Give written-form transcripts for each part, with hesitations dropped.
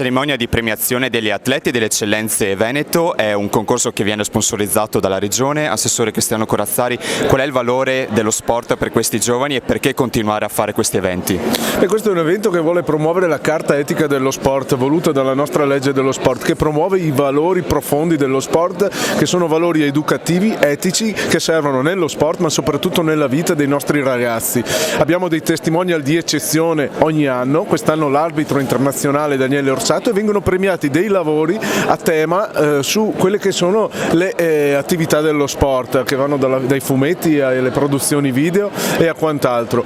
cerimonia di premiazione degli atleti delle eccellenze Veneto è un concorso che viene sponsorizzato dalla Regione. Assessore Cristiano Corazzari, qual è il valore dello sport per questi giovani e perché continuare a fare questi eventi? E questo è un evento che vuole promuovere la Carta Etica dello Sport, voluta dalla nostra legge dello sport, che promuove i valori profondi dello sport, che sono valori educativi, etici, che servono nello sport ma soprattutto nella vita dei nostri ragazzi. Abbiamo dei testimonial di eccezione ogni anno, quest'anno l'arbitro internazionale Daniele Orsato, e vengono premiati dei lavori a tema su quelle che sono le attività dello sport, che vanno dai fumetti alle produzioni video e a quant'altro.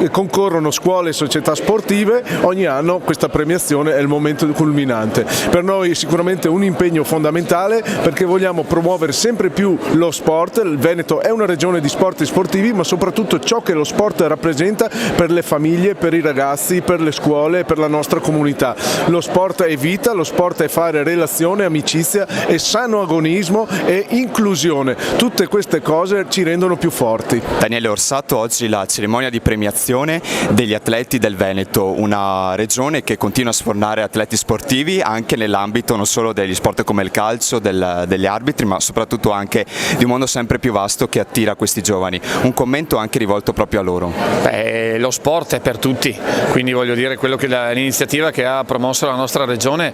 Concorrono scuole e società sportive, ogni anno questa premiazione è il momento culminante. Per noi sicuramente un impegno fondamentale, perché vogliamo promuovere sempre più lo sport. Il Veneto è una regione di sport e sportivi, ma soprattutto ciò che lo sport rappresenta per le famiglie, per i ragazzi, per le scuole e per la nostra comunità. Lo sport è vita, lo sport è fare relazione, amicizia e sano agonismo e inclusione. Tutte queste cose ci rendono più forti. Daniele Orsato, oggi la cerimonia di premiazione degli atleti del Veneto, una regione che continua a sfornare atleti sportivi anche nell'ambito non solo degli sport come il calcio, degli arbitri, ma soprattutto anche di un mondo sempre più vasto che attira questi giovani. Un commento anche rivolto proprio a loro. Lo sport è per tutti, quindi voglio dire, quello che l'iniziativa che ha promosso la nostra regione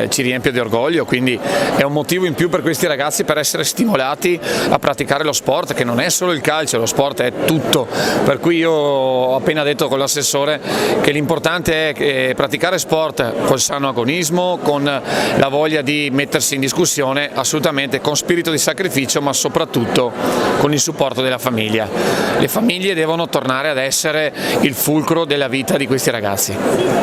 ci riempie di orgoglio, quindi è un motivo in più per questi ragazzi per essere stimolati a praticare lo sport, che non è solo il calcio, lo sport è tutto, per cui io ho appena detto con l'assessore che l'importante è praticare sport col sano agonismo, con la voglia di mettersi in discussione, assolutamente con spirito di sacrificio, ma soprattutto con il supporto della famiglia. Le famiglie devono tornare ad essere il fulcro della vita di questi ragazzi.